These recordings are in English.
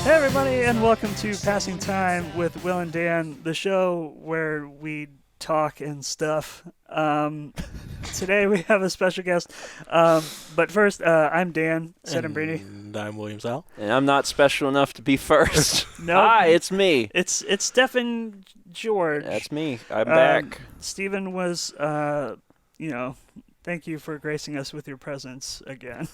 Hey everybody, and welcome to Passing Time with Will and Dan, the show where we talk and stuff. Today we have a special guest, but first, I'm Dan Sedembrady. And I'm William Sal. And I'm not special enough to be first. No, Hi, it's me. It's Stefan Georg. That's me. I'm back. Stephen was, thank you for gracing us with your presence again.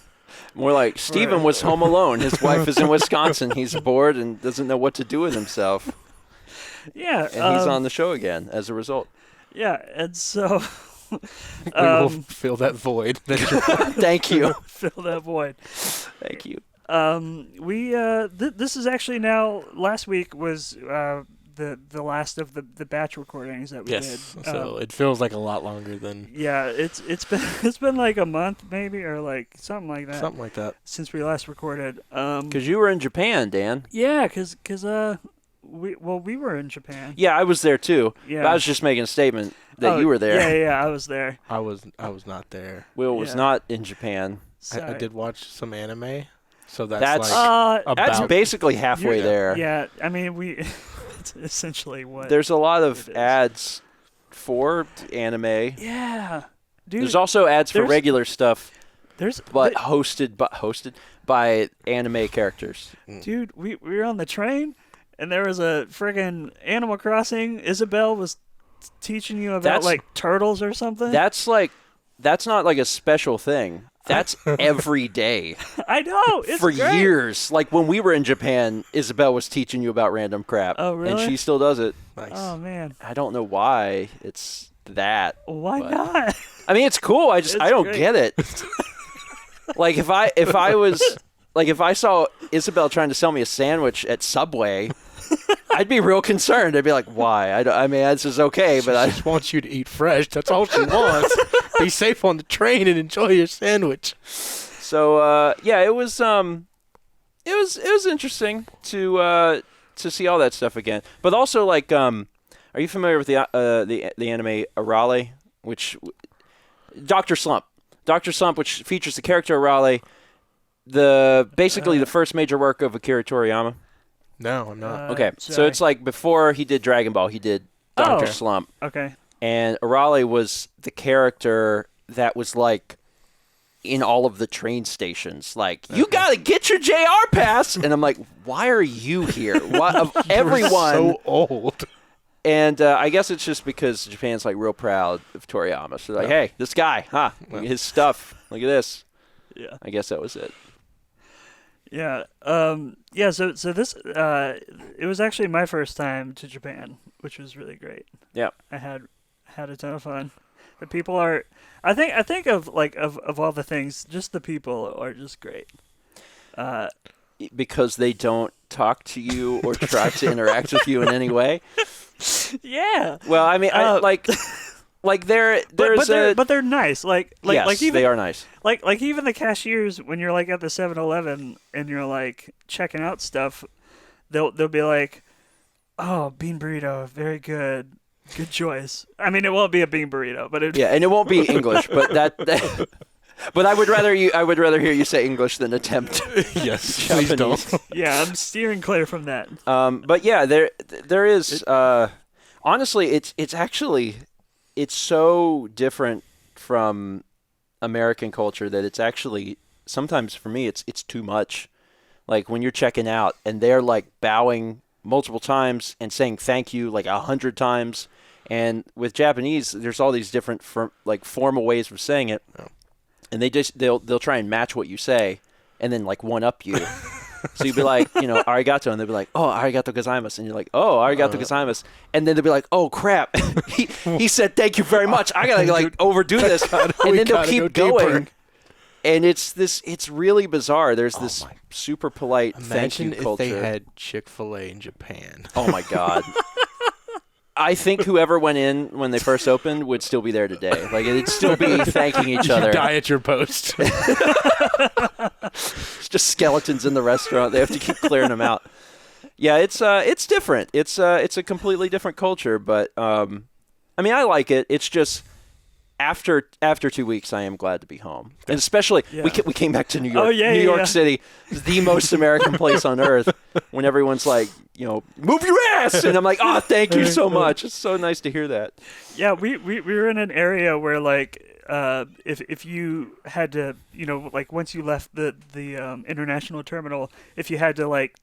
More like Steven was home alone. His wife is in Wisconsin. He's bored and doesn't know what to do with himself. Yeah. And he's on the show again as a result. Yeah, and so... we will fill that void. Thank you. Fill that void. Thank you. This is actually now, last week was the last of the batch recordings that we did. Yes, so it feels like a lot longer than... Yeah, it's been like a month maybe, or like something like that. Something like that. Since we last recorded. Because you were in Japan, Dan. Yeah, because we were in Japan. Yeah, I was there too. Yeah. But I was just making a statement that you were there. Yeah, I was there. I was not there. Will was not in Japan. I did watch some anime, so that's that's basically halfway there. Yeah, I mean it's essentially what. There's a lot of ads for anime. Yeah, dude. There's also ads for regular stuff. Hosted by anime characters. Dude, we were on the train, and there was a friggin' Animal Crossing. Isabelle was teaching you about like turtles or something. That's not like a special thing. That's every day. I know. It's for great. years. Like when we were in Japan, Isabelle was teaching you about random crap. Oh, really? And she still does it. Nice. Oh man. I don't know why it's that. Why not? I mean, it's cool. I don't get it. Like if I saw Isabelle trying to sell me a sandwich at Subway, I'd be real concerned. I'd be like, why? I mean, this is okay, but I just want you to eat fresh. That's all she wants. Be safe on the train and enjoy your sandwich. So yeah, it was interesting to see all that stuff again. But also, like, are you familiar with the anime Arale, which Dr. Slump, which features the character Arale, basically the first major work of Akira Toriyama? No, I'm not. Okay, so it's like before he did Dragon Ball, he did Dr. Slump. Okay. And Arale was the character that was like in all of the train stations. Like, you got to get your JR pass. And I'm like, why are you here? Why, of everyone. So old. And I guess it's just because Japan's like real proud of Toriyama. So like, hey, this guy, look at his stuff. Look at this. Yeah. I guess that was it. Yeah. Yeah. So this it was actually my first time to Japan, which was really great. Yeah. I had a ton of fun. The people are. I think of all the things, just the people are just great. Because they don't talk to you or try to interact with you in any way. Yeah. Well, I mean, but they're nice. Yes, even, they are nice. Like even the cashiers, when you're like at the 7-Eleven and you're like checking out stuff, they'll be like, "Oh, bean burrito, very good, good choice." I mean, it won't be a bean burrito, but and it won't be English, but that but I would rather hear you say English than attempt. Yes, please don't. Yeah, I'm steering clear from that. But yeah, there is. Honestly, it's so different from American culture that it's actually sometimes for me it's too much. Like when you're checking out and they're like bowing multiple times and saying thank you like 100 times, and with Japanese there's all these different formal ways of saying it. Oh. And they'll try and match what you say, and then like one up you. So you'd be like, arigato, and they'll be like, oh, arigato gozaimasu, and you're like, oh, arigato gozaimasu, and then they'll be like, oh crap, he said thank you very much. I gotta like overdo this, and then they'll keep going, and it's really bizarre. There's this super polite thank you culture. Imagine if they had Chick-fil-A in Japan. Oh my god. I think whoever went in when they first opened would still be there today. Like, it'd still be thanking each other. You die at your post. It's just skeletons in the restaurant. They have to keep clearing them out. Yeah, it's different. It's a completely different culture, but I mean, I like it. It's just after 2 weeks, I am glad to be home. And especially, we came back to New York. Oh, yeah, New yeah, York yeah. City is the most American place on earth. When everyone's like, move your ass, and I'm like, oh, thank you so much. It's so nice to hear that. Yeah, we were in an area where like if you had to like once you left the international terminal, if you had to like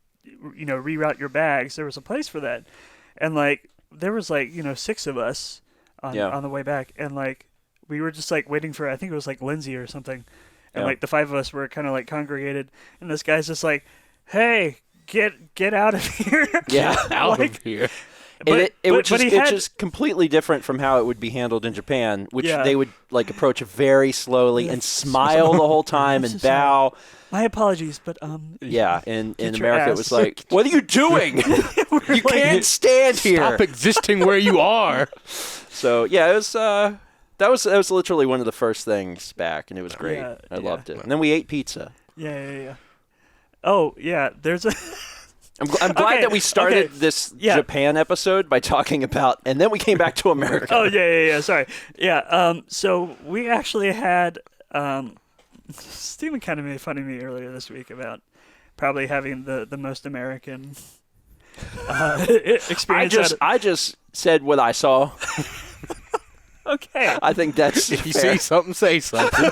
reroute your bags, there was a place for that, and like there was like 6 of us on the way back, and like we were just like waiting for I think it was like Lindsay or something, and like the 5 of us were kind of like congregated, and this guy's just like, hey, get out of here. Yeah, Out of here. Which is completely different from how it would be handled in Japan, which they would like approach very slowly and smile the whole time and bow. My apologies, but Yeah, in your America it ass. was like, what are you doing? You can't stand here. Stop existing where you are. So yeah, it was that was literally one of the first things back, and it was great. Yeah, I loved it. And then we ate pizza. Yeah. Oh yeah, there's a. I'm glad that we started this Japan episode by talking about, and then we came back to America. Oh yeah. Sorry. Yeah. So we actually had. Stephen kind of made fun of me earlier this week about probably having the most American experience. I just said what I saw. Okay. I think that's If you fair. see something, say something.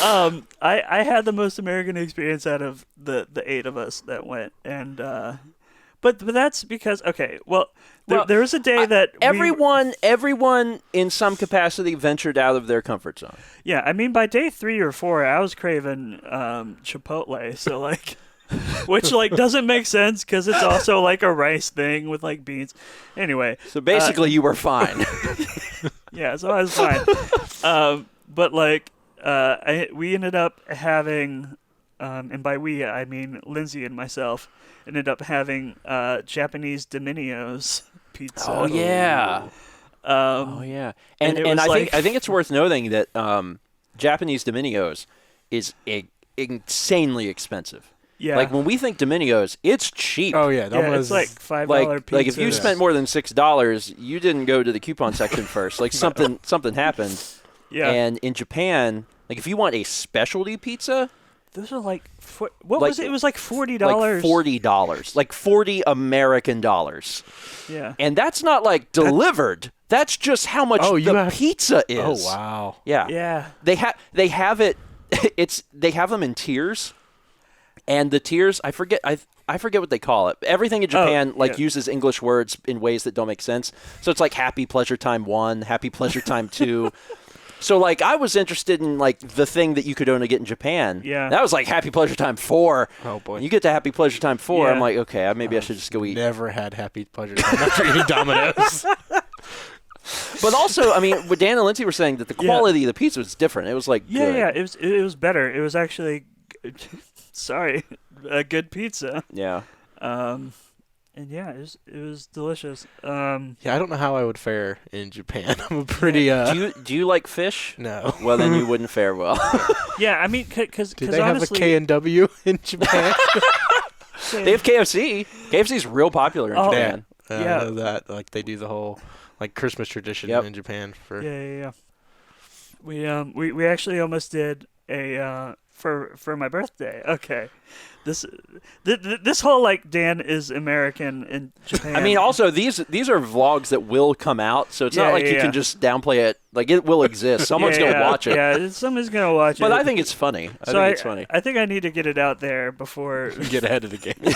I had the most American experience out of the 8 of us that went, and but that's because there was a day that everyone in some capacity ventured out of their comfort zone. Yeah, I mean by day 3 or 4 I was craving Chipotle, so like. Which like doesn't make sense because it's also like a rice thing with like beans. Anyway, So basically, you were fine. yeah, so I was fine. But like, we ended up having, and by we I mean Lindsay and myself, ended up having Japanese Domino's pizza. Oh yeah. and it And was I think it's worth noting that Japanese Domino's is insanely expensive. Yeah, Like when we think Domino's, it's cheap. Oh yeah, that yeah, was it's like $5 like pizza. if you spent more than $6, you didn't go to the coupon section first. Like something happened. yeah, And in Japan, like if you want a specialty pizza, those are like what was it? It was like $40. like $40, like 40 American dollars. Yeah, And that's not like delivered. That's just how much pizza is. Oh wow. Yeah. yeah. They have it. They have them in tiers, and the tiers I forget what they call it. Everything in Japan uses English words in ways that don't make sense. So it's like Happy Pleasure Time 1, Happy Pleasure Time 2. So like I was interested in like the thing that you could only get in Japan. Yeah. That was like Happy Pleasure Time 4. Oh boy. When you get to Happy Pleasure Time 4, Yeah. I'm like, okay, maybe I should just go eat. Never had happy pleasure time after eating Domino's. But also, I mean, what Dan and Lindsay were saying that the quality of the pizza was different. It was like good. Yeah, it was better. It was actually, a good pizza. Yeah. And yeah, it was delicious. Yeah, I don't know how I would fare in Japan. I'm a pretty Do you like fish? no. Well, then you wouldn't fare well. Yeah, I mean, because Do they honestly, have a K&W in Japan? They have KFC. KFC's real popular in Oh, Japan. Yeah. I know that. Like they do the whole like Christmas tradition in Japan for. Yeah. We actually almost did a for my birthday. Okay, this whole like Dan is American in Japan. I mean, also these are vlogs that will come out, so it's not like you can just downplay it. Like it will exist. Someone's gonna watch it. Yeah, somebody's gonna watch it. But I think it's funny. I think I need to get it out there before. Get ahead of the game.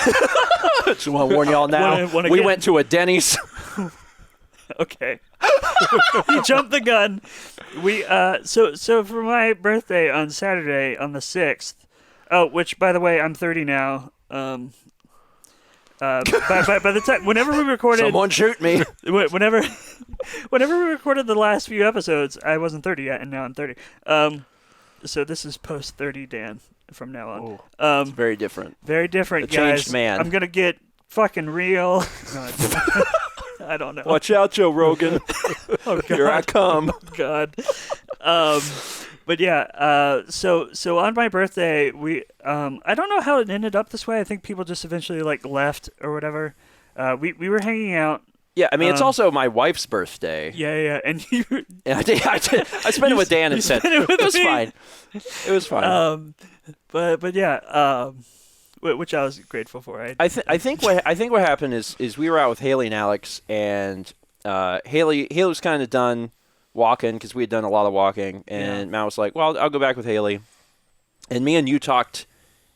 Just want to warn y'all now. We went to a Denny's. Okay. You jumped the gun. We so for my birthday on Saturday on the 6th. Oh, which by the way, I'm 30 now. By the time whenever we recorded Someone shoot me. whenever we recorded the last few episodes, I wasn't 30 yet and now I'm 30. So this is post 30 Dan from now on. It's very different. Very different, A changed guys. man. I'm going to get fucking real. No, I don't know. Watch out, Joe Rogan. Oh, God. Here I come. God. But yeah, so on my birthday, we I don't know how it ended up this way. I think people just eventually like left or whatever. We were hanging out Yeah, I mean, it's also my wife's birthday. Yeah, and you. And I spent it with Dan instead. It was fine. It was fine. But yeah, which I was grateful for. I think what happened is we were out with Haley and Alex, and Haley was kind of done walking because we had done a lot of walking, and Matt was like, "Well, I'll go back with Haley," and me and you talked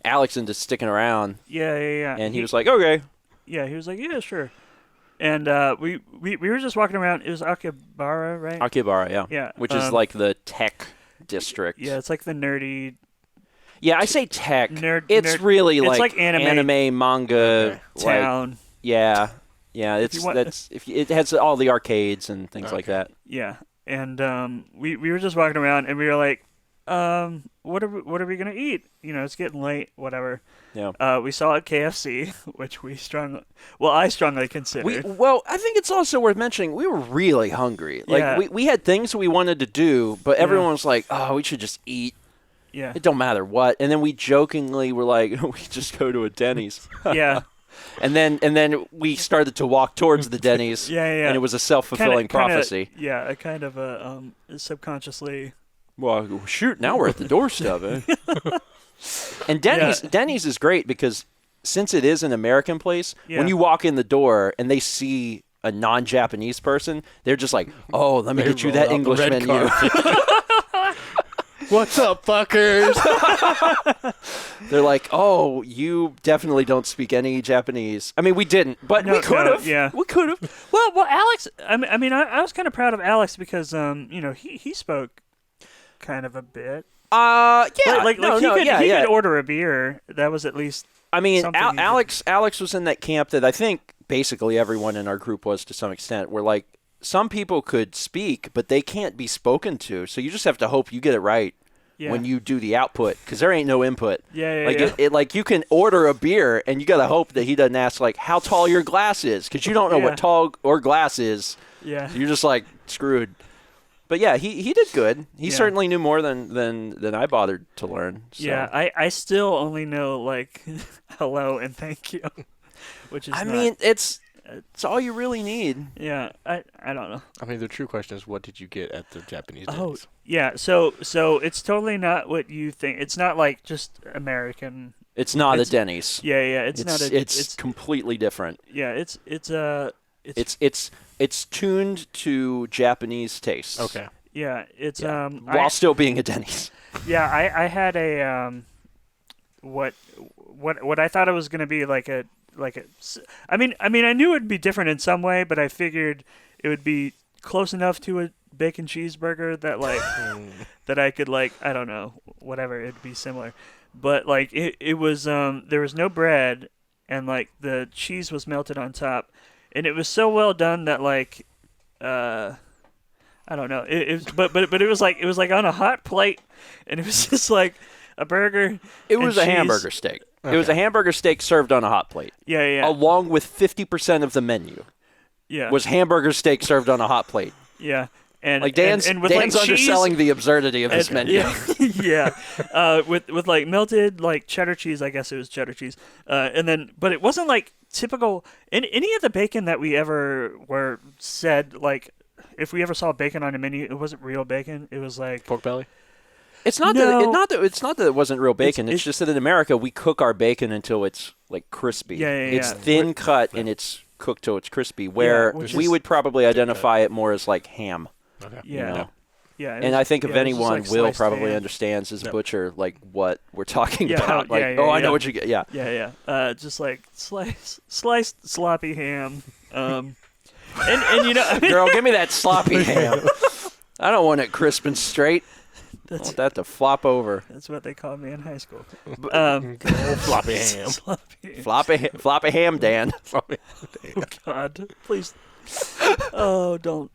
Alex into sticking around. Yeah. And he was like, "Okay." Yeah, he was like, "Yeah, sure." And we were just walking around. It was Akihabara, right? Akihabara, yeah. Yeah. Which is like the tech district. Yeah, it's like the nerdy. Yeah, I say tech. It's really it's like anime manga town. Yeah. It has all the arcades and things like that. Yeah, and we were just walking around and we were like, what are we gonna eat? You know, it's getting late. Whatever. Yeah. We saw at KFC, which I strongly considered. I think it's also worth mentioning we were really hungry. Like we had things we wanted to do, but everyone was like, "Oh, we should just eat." Yeah. It don't matter what. And then we jokingly were like, "We just go to a Denny's." Yeah. And then we started to walk towards the Denny's. Yeah. And it was a self-fulfilling prophecy. Yeah, a kind of subconsciously. Well, shoot! Now we're at the doorstep. And Denny's is great because since it is an American place, when you walk in the door and they see a non-Japanese person, they're just like, "Oh, let me get you that English menu." What's up, fuckers? They're like, "Oh, you definitely don't speak any Japanese." I mean, we didn't, but we could have. Yeah, we could have. Well, Alex. I mean, I was kind of proud of Alex because he spoke kind of a bit. Yeah. He could order a beer. That was at least. I mean, Alex was in that camp that I think basically everyone in our group was to some extent. Where like some people could speak, but they can't be spoken to. So you just have to hope you get it right when you do the output, because there ain't no input. Like you can order a beer, and you got to hope that he doesn't ask like how tall your glass is, because you don't know what tall or glass is. Yeah. So you're just like screwed. But yeah, he did good. He certainly knew more than I bothered to learn. So. Yeah, I still only know like hello and thank you, which is. I mean, it's all you really need. Yeah, I don't know. I mean, the true question is, what did you get at the Japanese Denny's? Oh, yeah. So it's totally not what you think. It's not like just American. It's not a Denny's. Yeah. It's completely different. Yeah, It's tuned to Japanese taste. Okay. Yeah, it's while still being a Denny's. Yeah, I had a what I thought it was going to be like a I mean I knew it would be different in some way, but I figured it would be close enough to a bacon cheeseburger that like that I could like, I don't know, whatever, it'd be similar. But like it was there was no bread, and like the cheese was melted on top. And it was so well done that like, I don't know. But it was like on a hot plate, and it was just like a burger. It was a cheese. hamburger steak. Okay. It was a hamburger steak served on a hot plate. Yeah. Along with 50% of the menu. Yeah. Was hamburger steak served on a hot plate. Yeah. And like Dan's underselling the absurdity of this menu. Yeah. With like melted like cheddar cheese. I guess it was cheddar cheese. But it wasn't like typical. Any of the bacon that we ever were said, like if we ever saw bacon on a menu, it wasn't real bacon. It was like pork belly. It's not that it wasn't real bacon. It's just that in America we cook our bacon until it's like crispy. It's thin cut and it's cooked till it's crispy. Where we would probably identify it more as like ham. Okay. Yeah. You know? Yeah. And I think if anyone like Will probably ham. understands as a butcher like what we're talking about. Like, I know what you get. Yeah. Yeah. Just like sliced sloppy ham. And you know, I mean, girl, give me that sloppy ham. I don't want it crisp and straight. I want that to flop over. That's what they called me in high school. Floppy ham. Floppy ham, Dan. Oh God, please. Oh, don't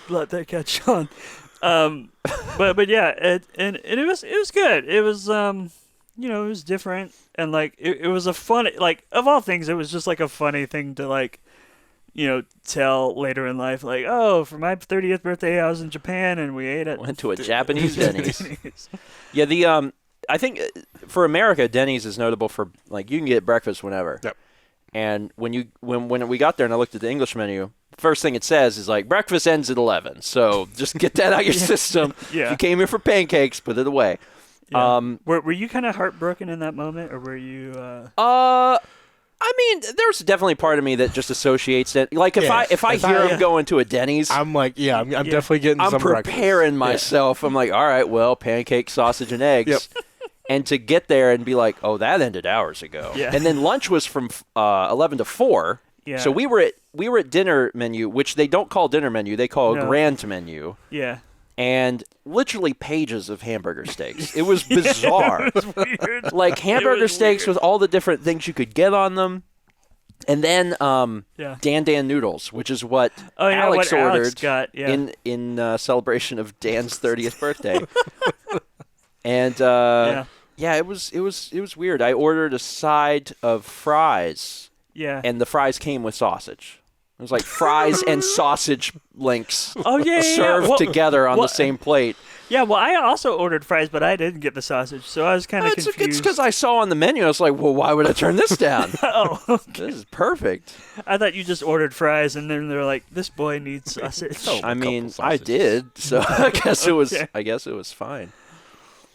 let that catch on. But yeah, and it was good. It was it was different, and like it was a fun, like of all things, it was just like a funny thing to like tell later in life, like, oh, for my 30th birthday, I was in Japan and we went to a Japanese Denny's. Yeah, I think for America, Denny's is notable for like you can get breakfast whenever. Yep. And when we got there and I looked at the English menu, first thing it says is like breakfast ends at 11. So just get that out of your system. Yeah. If you came here for pancakes, put it away. Yeah. Were you kind of heartbroken in that moment, or were you? I mean, there's definitely part of me that just associates it. Like if I hear him going to a Denny's, I'm like, I'm definitely getting I'm some preparing breakfast. myself. I'm like, all right, well, pancake, sausage, and eggs. Yep. And to get there and be like, oh, that ended hours ago. Yeah. And then lunch was from 11 to 4. Yeah. So we were at dinner menu, which they don't call dinner menu, they call grand menu. Yeah. And literally pages of hamburger steaks. It was bizarre. It was weird. Like hamburger steaks with all the different things you could get on them. And then Dan noodles, which is what Alex what ordered Alex got, in celebration of Dan's 30th birthday. And it was weird. I ordered a side of fries. Yeah. And the fries came with sausage. It was like fries and sausage links served together on the same plate. Yeah, well, I also ordered fries, but I didn't get the sausage, so I was kind of confused. It's because I saw on the menu, I was like, well, why would I turn this down? Oh, okay. This is perfect. I thought you just ordered fries, and then they're like, this boy needs sausage. I mean, I did, so I guess it was fine.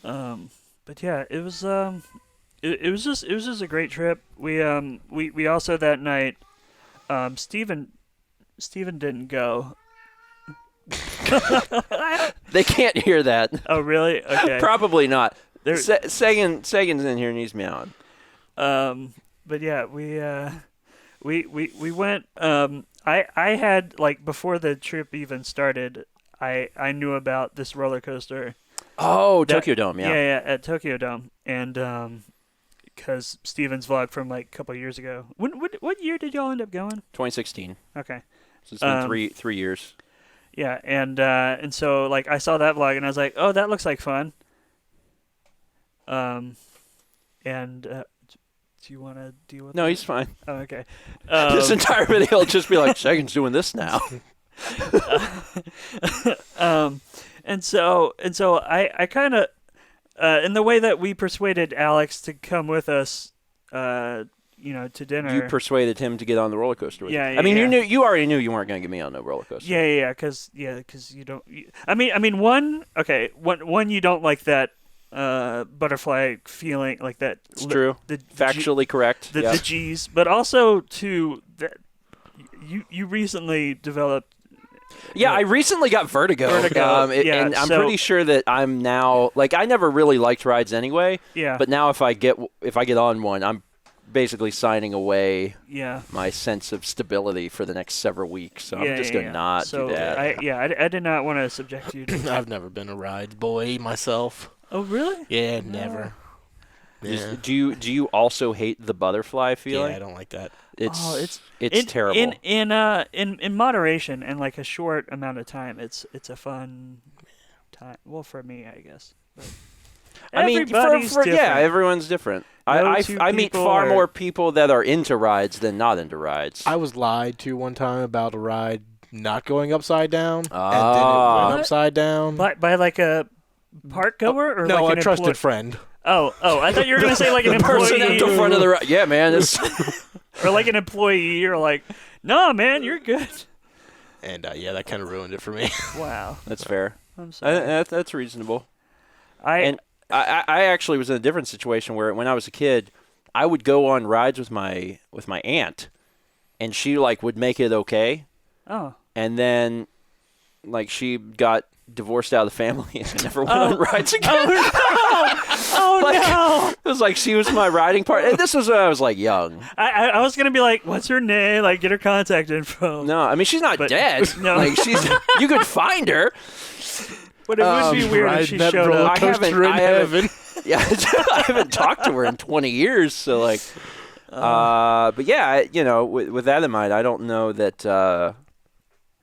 But yeah, it was just a great trip. We also that night, Steven didn't go. They can't hear that. Oh, really? Okay. Probably not. Sagan's in here and he's meowing. But yeah, we went. I had, like, before the trip even started, I knew about this roller coaster. Oh, Tokyo Dome, yeah. Yeah, at Tokyo Dome, and because Steven's vlog from like a couple of years ago. What year did y'all end up going? 2016. Okay. So it's been 3 years. Yeah, and so like I saw that vlog and I was like, oh, that looks like fun. Do you want to deal with? No, that? he's fine. Oh, okay. This entire video will just be like, Sagan's doing this now. And so I kind of, in the way that we persuaded Alex to come with us, to dinner. You persuaded him to get on the roller coaster with you. Yeah, I mean, yeah. you already knew you weren't going to get me on the roller coaster. Yeah, because you don't. I mean, one, you don't like that butterfly feeling, like that. It's true. Factually correct. The G's, but also to that. You recently developed. Yeah, I recently got vertigo. And I'm pretty sure that I'm now, like, I never really liked rides anyway. Yeah. But now if I get on one, I'm basically signing away my sense of stability for the next several weeks. So I'm just going to not do that. I did not want to subject you to. I've never been a ride boy myself. Oh, really? Yeah, never. Yeah. Do you also hate the butterfly feeling? Yeah, I don't like that. It's terrible. In moderation and like a short amount of time, it's a fun time. Well, for me, I guess. But I mean, everyone's different. I meet far more people that are into rides than not into rides. I was lied to one time about a ride not going upside down, and then it went upside down. By like a park goer or no, like a trusted friend. Oh! I thought you were gonna say like an person employee at the front of the ride. Yeah, man. Or like an employee, or like, no, man, you're good. And that kind of ruined it for me. Wow, that's fair. I'm sorry. That's reasonable. I actually was in a different situation where when I was a kid, I would go on rides with my aunt, and she like would make it okay. Oh. And then, like, she got divorced out of the family and never went on rides again. Oh no! It was like she was my riding partner. And this was when I was like young. I was gonna be like, what's her name? Like, get her contact info. No, I mean she's not dead. No, like you could find her. But it would be weird if she showed up. Yeah, I haven't talked to her in 20 years. So like, but yeah, with that in mind, I don't know that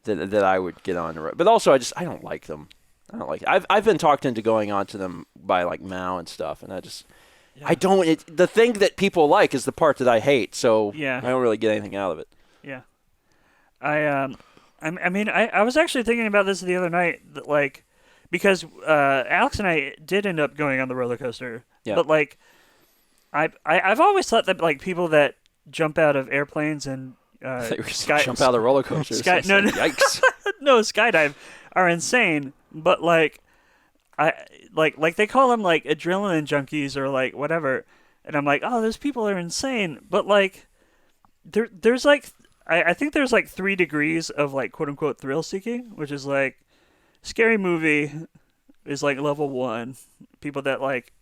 that I would get on the road. But also, I don't like them. I don't like it. I've been talked into going onto them by like Mao and stuff, and I don't. The thing that people like is the part that I hate. So I don't really get anything out of it. Yeah, I mean, I was actually thinking about this the other night, that, like, because Alex and I did end up going on the roller coaster. Yeah. But like, I've always thought that like people that jump out of airplanes and jump out of roller coasters. No, Yikes. no, skydive are insane. But like they call them like adrenaline junkies or like whatever, and I'm like, oh, those people are insane. But like, there's like I think there's like 3 degrees of like quote unquote thrill seeking, which is like scary movie is like level 1. People that like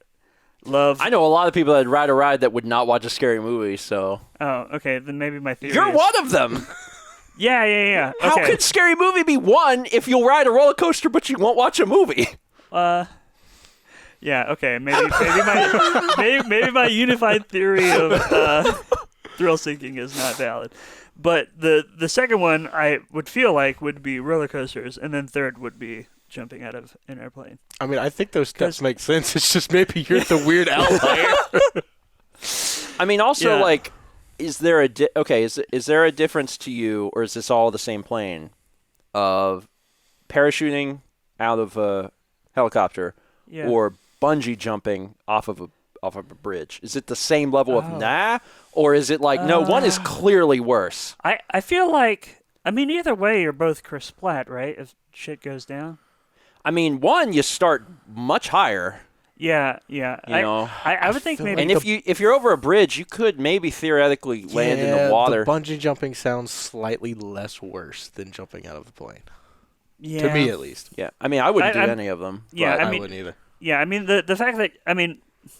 love. I know a lot of people that ride a ride that would not watch a scary movie. So. Oh, okay. Then maybe my theory. You're is... one of them. Yeah. Okay. How could scary movie be 1 if you'll ride a roller coaster but you won't watch a movie? Yeah. Okay. Maybe my unified theory of thrill seeking is not valid. But the second one I would feel like would be roller coasters, and then third would be jumping out of an airplane. I mean, I think those steps make sense. It's just maybe you're the weird outlier. I mean, also Yeah. like, is there a is there a difference to you, or is this all the same plane, of parachuting out of a helicopter Yeah. or bungee jumping off of a bridge? Is it the same level of nah, or is it like no, one is clearly worse? I feel like, I mean, either way, you're both Chris Platt, right? If shit goes down. I mean, one, you start much higher. Yeah. You know, I would think maybe. and if you're over a bridge, you could maybe theoretically land in the water. The bungee jumping sounds slightly less worse than jumping out of the plane. Yeah. To me, at least. Yeah, I mean, I wouldn't do any of them. Yeah, but I wouldn't either. Yeah, I mean the fact that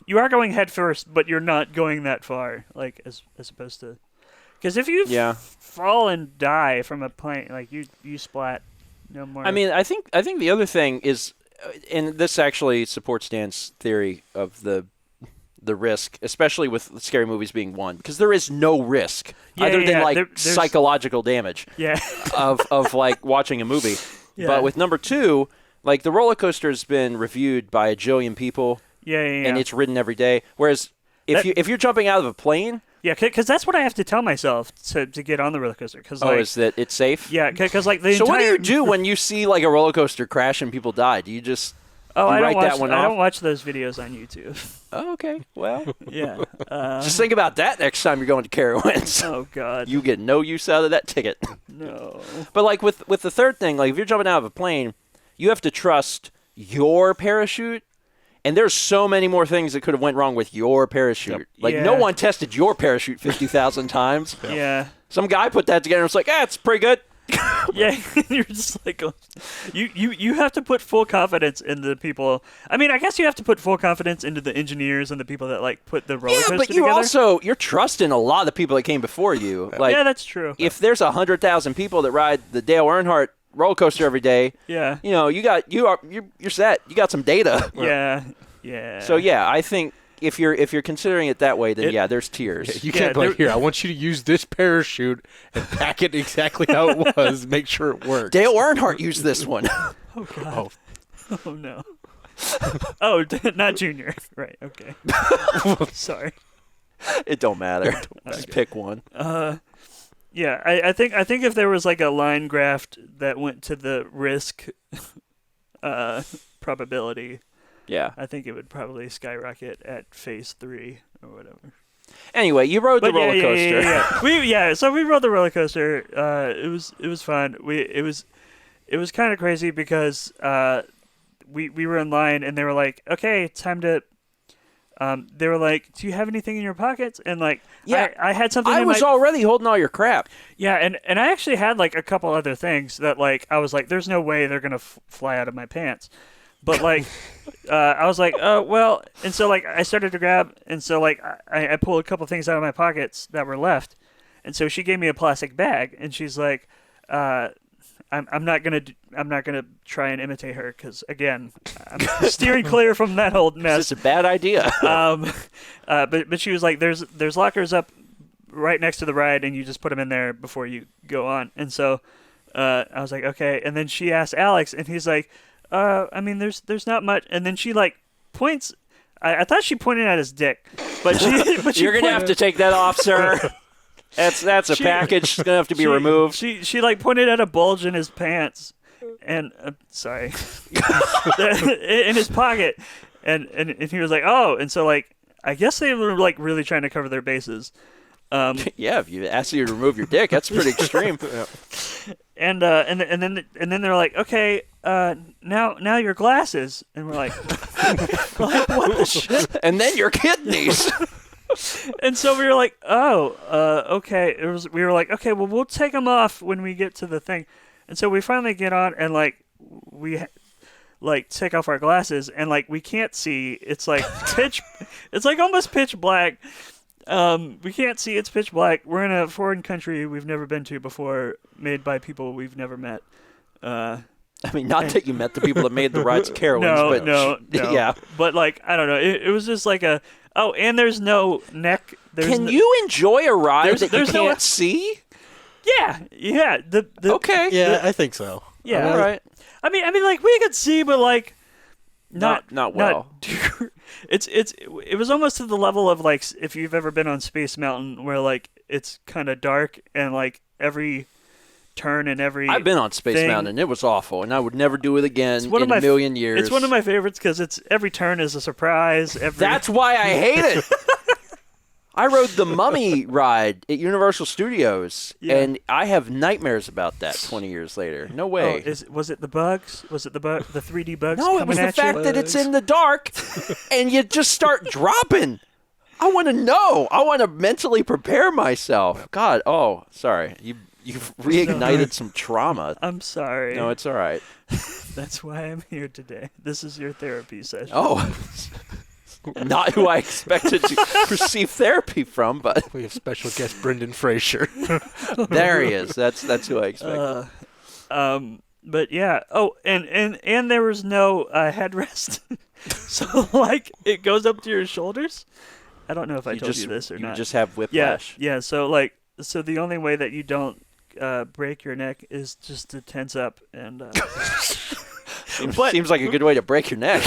you are going head first, but you're not going that far, like as opposed to, because if you fall and die from a plane, like you splat no more. I mean, I think the other thing is, and this actually supports Dan's theory of the risk, especially with scary movies being 1, because there is no risk other than like there's psychological damage. Yeah. of like watching a movie. Yeah. But with number 2, like the roller coaster has been reviewed by a jillion people. Yeah. And it's ridden every day. Whereas if you're jumping out of a plane. Yeah, because that's what I have to tell myself to get on the roller coaster. Cause, like, is that it's safe? Yeah, because like the So entire... what do you do when you see like a roller coaster crash and people die? Do you just write that one off? I don't watch those videos on YouTube. Oh, okay. Well, yeah. Just think about that next time you're going to Carowinds. Oh God. You get no use out of that ticket. No. But like with the third thing, like if you're jumping out of a plane, you have to trust your parachute. And there's so many more things that could have went wrong with your parachute. Yep. Like no one tested your parachute 50,000 times. Yeah. Some guy put that together and was like, it's pretty good. Yeah, you're just like, you have to put full confidence in the people. I mean, I guess you have to put full confidence into the engineers and the people that like put the roller coaster but you together. you're trusting a lot of the people that came before you. Like, yeah, that's true. If there's 100,000 people that ride the Dale Earnhardt roller coaster every day, yeah, you know, you're set. You got some data. Yeah. So yeah, I think if you're considering it that way, then there's tiers. You can't be like, here, I want you to use this parachute and pack it exactly how it was, make sure it works. Dale Earnhardt used this one. Oh God. Oh no. Oh, not Junior. Right. Okay. Sorry. It don't matter. Just pick one. Yeah, I think if there was like a line graph that went to the risk probability, I think it would probably skyrocket at phase 3 or whatever. Anyway, you rode the roller coaster. Yeah. So we rode the roller coaster. It was fun. It was kind of crazy because we were in line and they were like, okay, time to. They were like, do you have anything in your pockets? And like, I had something. I was already holding all your crap. Yeah, and I actually had like a couple other things that like I was like, there's no way they're gonna fly out of my pants. But like, I was like, oh well, and so like I started to grab, and so like I pulled a couple things out of my pockets that were left, and so she gave me a plastic bag, and she's like, I'm not gonna try and imitate her because again, I'm steering clear from that old mess. It's a bad idea. But she was like, there's lockers up right next to the ride, and you just put them in there before you go on. And so I was like, okay. And then she asked Alex, and he's like, I mean, there's not much. And then she like points. I thought she pointed at his dick, but she You're gonna have to take that off, sir. That's a package. It's gonna have to be removed. She like pointed at a bulge in his pants, and sorry, in his pocket, and he was like, oh, and so like I guess they were like really trying to cover their bases, Yeah, if you ask you to remove your dick, that's pretty extreme. And then they're like, okay, now your glasses, and we're like, like what the shit? And then your kidneys. And so we were like, oh, okay. We were like, okay, well, we'll take them off when we get to the thing. And so we finally get on, and like we like take off our glasses, and like we can't see. It's like it's like almost pitch black. We can't see. It's pitch black. We're in a foreign country we've never been to before, made by people we've never met. I mean, not that you met the people that made the rides of Carowinds, but no. yeah. But like, I don't know. It was just like a. Oh, and there's no neck. Can you enjoy a ride that you there's no- can't see? Yeah. Okay. Yeah, I think so. Yeah. All right. I mean, like we could see, but like, Not well. It was almost to the level of like if you've ever been on Space Mountain, where like it's kind of dark and like every turn and every. I've been on Space Mountain. It was awful, and I would never do it again in a million years. It's one of my favorites because it's every turn is a surprise. That's why I hate it. I rode the Mummy ride at Universal Studios, and I have nightmares about that 20 years later. No way. Oh, was it the bugs? Was it the 3D bugs? No, it was the fact that it's in the dark, and you just start dropping. I want to know. I want to mentally prepare myself. God, sorry. You've reignited some trauma. I'm sorry. No, it's all right. That's why I'm here today. This is your therapy session. Oh. Not who I expected to receive therapy from, but We have special guest Brendan Fraser. there he is. That's who I expected. But yeah. Oh, and there was no headrest, so like it goes up to your shoulders. I don't know if I told you this or not. You just have whiplash. Yeah. So the only way that you don't break your neck is just to tense up and. Seems like a good way to break your neck.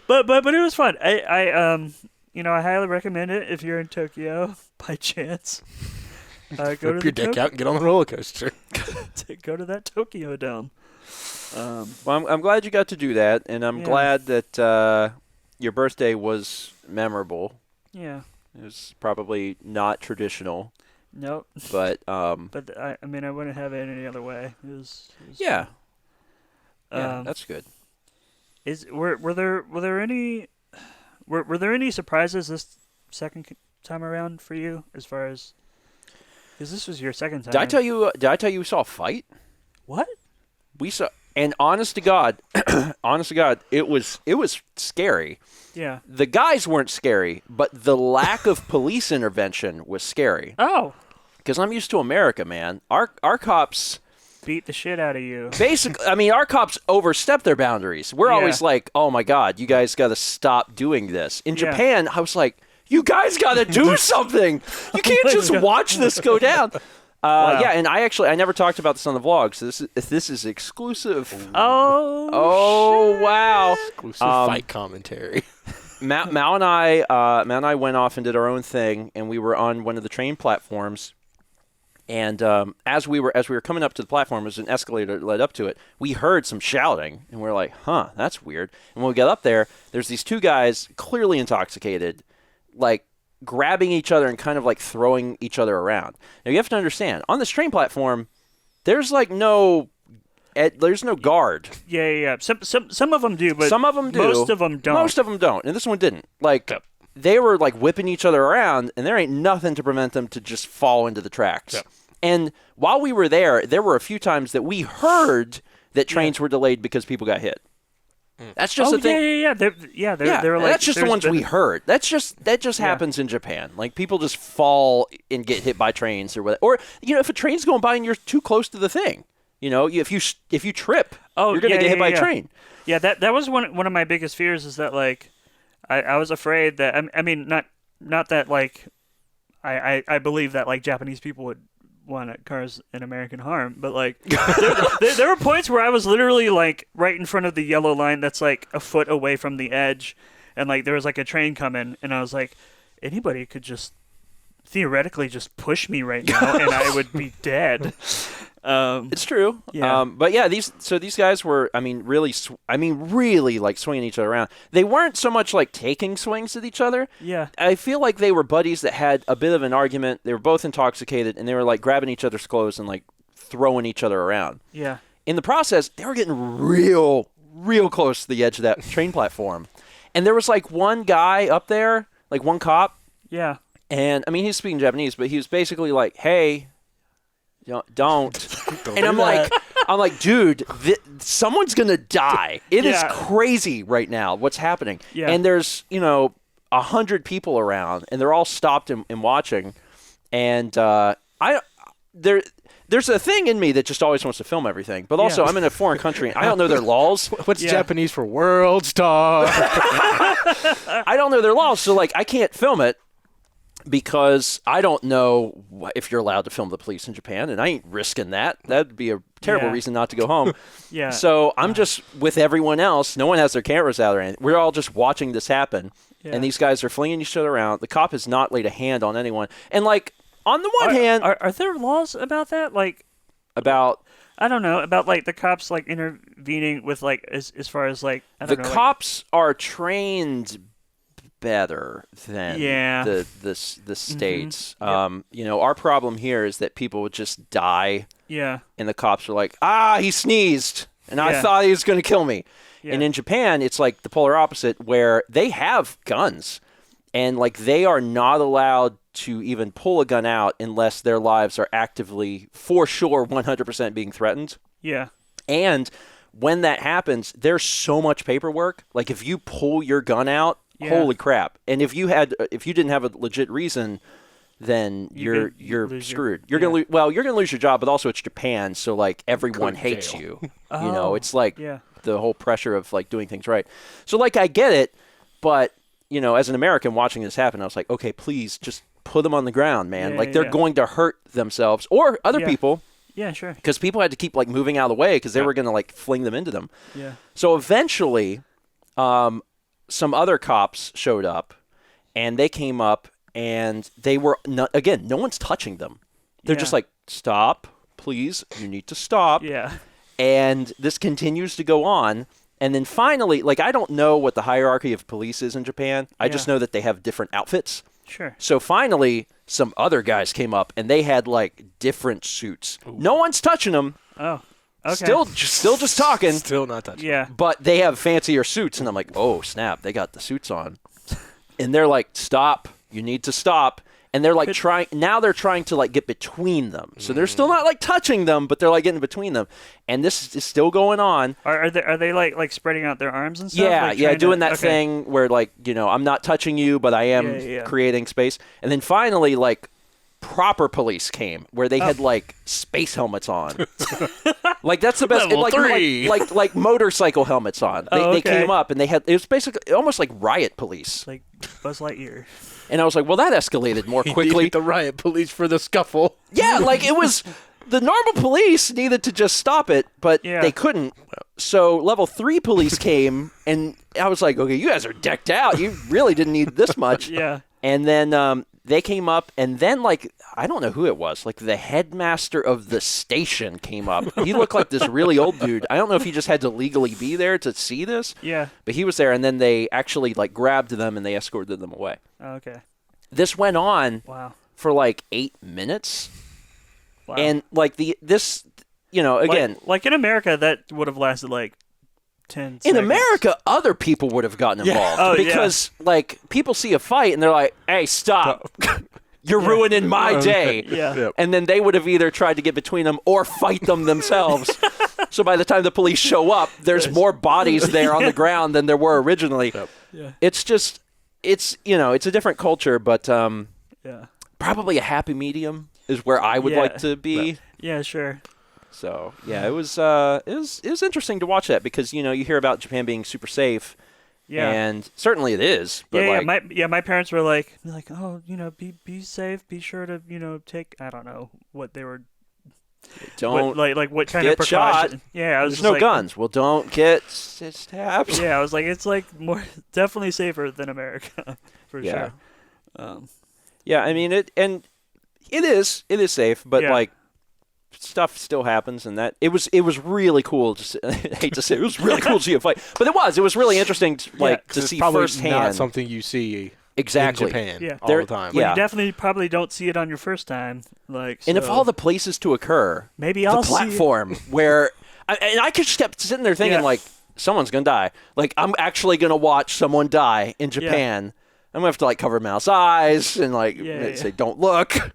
But it was fun. I highly recommend it if you're in Tokyo by chance. Go Rip to your dick out and get on the roller coaster. Go to that Tokyo Dome. Well, I'm glad you got to do that, and I'm glad that your birthday was memorable. Yeah. It was probably not traditional. Nope. But But I wouldn't have it any other way. It was yeah. fun. Yeah, that's good. Were there any surprises this second time around for you, as far as, because this was your second time? Did I tell you we saw a fight? What? We saw, and honest to God, it was scary. Yeah. The guys weren't scary, but the lack of police intervention was scary. Oh. Because I'm used to America, man. Our cops Beat the shit out of you. basically, I mean, our cops overstep their boundaries. We're always like, oh my God, you guys got to stop doing this. In Japan, I was like, you guys got to do something. You can't just watch this go down. Wow. Yeah, and I never talked about this on the vlog, so this is exclusive. Oh, shit. Wow. Exclusive fight commentary. Mao and I went off and did our own thing, and we were on one of the train platforms. And as we were coming up to the platform, there's an escalator that led up to it. We heard some shouting, and we're like, "Huh, that's weird." And when we got up there, there's these two guys clearly intoxicated, like grabbing each other and kind of like throwing each other around. Now you have to understand, on this train platform, there's like there's no guard. Yeah. Some of them do, but some of them do. Most of them don't. Most of them don't, and this one didn't. Like. Yep. They were like whipping each other around, and there ain't nothing to prevent them to just fall into the tracks. Yep. And while we were there were a few times that we heard that trains were delayed because people got hit. That's just a thing. Yeah. They're like, that's just the ones we heard. That just happens in Japan. Like people just fall and get hit by trains or whatever. Or if a train's going by and you're too close to the thing, if you trip, you're gonna get hit by a train. Yeah, that was one of my biggest fears, is that like. I was afraid that I mean not that like I believe that like Japanese people would want cars in American harm, but like there were points where I was literally like right in front of the yellow line that's like a foot away from the edge, and like there was like a train coming, and I was like, anybody could just theoretically just push me right now and I would be dead. It's true. Yeah. But yeah, these guys were, really like swinging each other around. They weren't so much like taking swings at each other. Yeah. I feel like they were buddies that had a bit of an argument. They were both intoxicated, and they were like grabbing each other's clothes and like throwing each other around. Yeah. In the process, they were getting real close to the edge of that train platform. And there was like one guy up there, like one cop. Yeah. And I mean, he's speaking Japanese, but he was basically like, "Hey, don't." And I'm like, dude, someone's gonna die. It is crazy right now. What's happening? Yeah. And there's 100 people around, and they're all stopped and watching. And there's a thing in me that just always wants to film everything. But also, I'm in a foreign country. I don't know their laws. What's Japanese for world star? I don't know their laws, so like I can't film it because I don't know if you're allowed to film the police in Japan, and I ain't risking that. That'd be a terrible reason not to go home. Yeah. So I'm just with everyone else. No one has their cameras out or anything. We're all just watching this happen, and these guys are flinging each other around. The cop has not laid a hand on anyone, and like. On the one hand, are there laws about that? Like, about I don't know about like the cops like intervening with like as far as like I don't know, cops are trained better than the states. Our problem here is that people would just die. Yeah. And the cops are like, he sneezed, and I thought he was going to kill me. Yeah. And in Japan, it's like the polar opposite, where they have guns, and like they are not allowed to even pull a gun out unless their lives are actively, for sure, 100% being threatened. Yeah. And when that happens, there's so much paperwork. Like if you pull your gun out, holy crap! And if you didn't have a legit reason, then you're screwed. You're gonna you're gonna lose your job, but also it's Japan, so like everyone hates you. It's like the whole pressure of like doing things right. So like I get it, but as an American watching this happen, I was like, okay, please just put them on the ground, man. They're going to hurt themselves or other people. Yeah, sure. Because people had to keep like moving out of the way because they were going to like fling them into them. Yeah. So eventually, some other cops showed up, and they came up, and they were no one's touching them. They're just like, stop, please. You need to stop. Yeah. And this continues to go on. And then finally, like, I don't know what the hierarchy of police is in Japan. I just know that they have different outfits. Sure. So finally, some other guys came up, and they had, like, different suits. Ooh. No one's touching them. Oh, okay. Still just talking. Still not touching. Yeah. But they have fancier suits, and I'm like, oh, snap, they got the suits on. And they're like, stop, you need to stop. And they're like they're trying to like get between them. So they're still not like touching them, but they're like getting between them. And this is still going on. Are they like spreading out their arms and stuff? Yeah, doing that thing where like, I'm not touching you, but I am creating space. And then finally like proper police came where they had like space helmets on. Like that's the best. Level 3. Like motorcycle helmets on. They came up and it was basically almost like riot police. Like Buzz Lightyear. And I was like, well, that escalated more quickly. The riot police for the scuffle. Yeah, like it was the normal police needed to just stop it, but they couldn't. So level 3 police came, and I was like, okay, you guys are decked out. You really didn't need this much. Yeah. And then they came up, and then like I don't know who it was, like the headmaster of the station came up. He looked like this really old dude. I don't know if he just had to legally be there to see this. Yeah. But he was there, and then they actually like grabbed them and they escorted them away. Oh, okay. This went on for like 8 minutes. Wow. And like again, like in America that would have lasted like 10 seconds. In America, other people would have gotten involved because like people see a fight and they're like, "Hey, stop. You're ruining my day." Yeah. And then they would have either tried to get between them or fight them themselves. So by the time the police show up, there's more bodies there on the ground than there were originally. Yeah. It's just it's a different culture, but probably a happy medium is where I would like to be. Yeah, sure. So it was interesting to watch that because you hear about Japan being super safe, and certainly it is. But my parents were like, oh, be safe, be sure to take, I don't know what they were. Don't like what kind get of precaution? Shot. Yeah, I was There's just no like, guns. Well, don't get stabbed. Yeah, I was like, it's like definitely safer than America for sure. Yeah, I mean it is safe, but like stuff still happens, and that it was really cool. I hate to say it was really cool to see a fight, but it was really interesting to see probably firsthand. Not something you see exactly in Japan all There- the time. Well, Yeah. you definitely probably don't see it on your first time. Like, And of so all the places to occur, maybe I'll the platform where I just kept sitting there thinking like, someone's gonna die. Like, I'm actually gonna watch someone die in Japan. I'm gonna have to like cover Mouse eyes and like say don't look.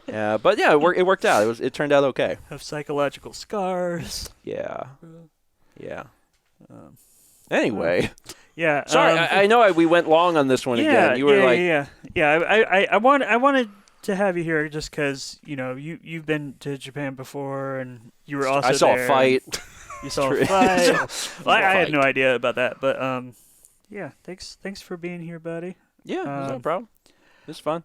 Yeah, but yeah, it worked out. It turned out okay. have psychological scars. Yeah. Anyway, Yeah. sorry, I know we went long on this one again. You were I wanted to have you here just because you've been to Japan before and you were also I saw there. a fight. You saw a fight. Well, I had no idea about that, but yeah. Thanks for being here, buddy. Yeah, no problem. It's fun.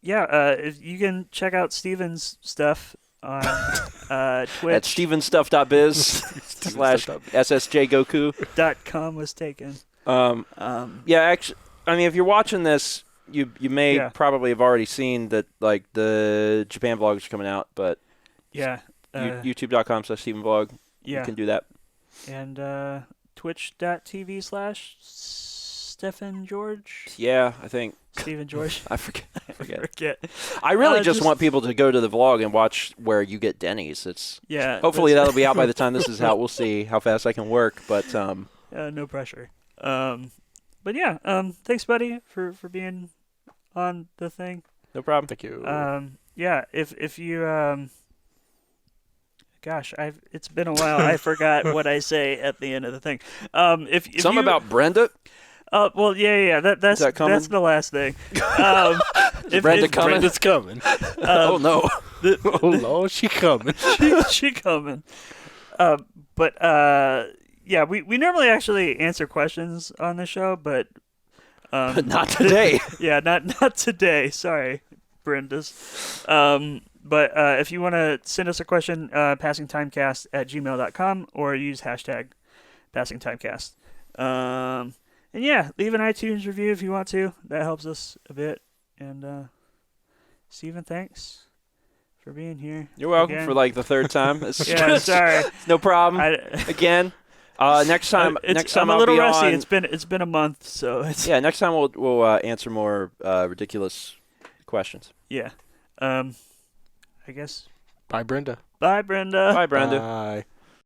If you can check out Steven's stuff on Twitch. At stevenstuff.biz/ssjgoku. .com was taken. Yeah, actually, I mean, if you're watching this, you may probably have already seen that like the Japan vlogs are coming out, but youtube.com/StevenVlog. Yeah. You can do that. And twitch.tv/Stephen George. Yeah, I think. Stephen George. I forget. I really just want people to go to the vlog and watch where you get Denny's. Hopefully that'll be out by the time this is out. We'll see how fast I can work, but no pressure. But yeah, thanks, buddy, for being on the thing. No problem. Thank you. Yeah, if you gosh, it's been a while. I forgot what I say at the end of the thing. If something about Brenda. Well, yeah. That's the last thing. Is Brenda coming? Brenda's coming. Oh no! Oh Lord, she coming. she coming. But yeah, we normally actually answer questions on the show, but not today. Yeah, not today. Sorry, Brenda's. But if you want to send us a question, passingtimecast@gmail.com or use hashtag passingtimecast. And yeah, leave an iTunes review if you want to. That helps us a bit. And Steven, thanks for being here. You're welcome again. for like the third time. Yeah, sorry. No problem. Again. Next time I'm a little rusty. It's been a month, so it's next time we'll answer more ridiculous questions. Yeah. I guess. Bye, Brenda. Bye, Brenda. Bye, Brenda. Bye.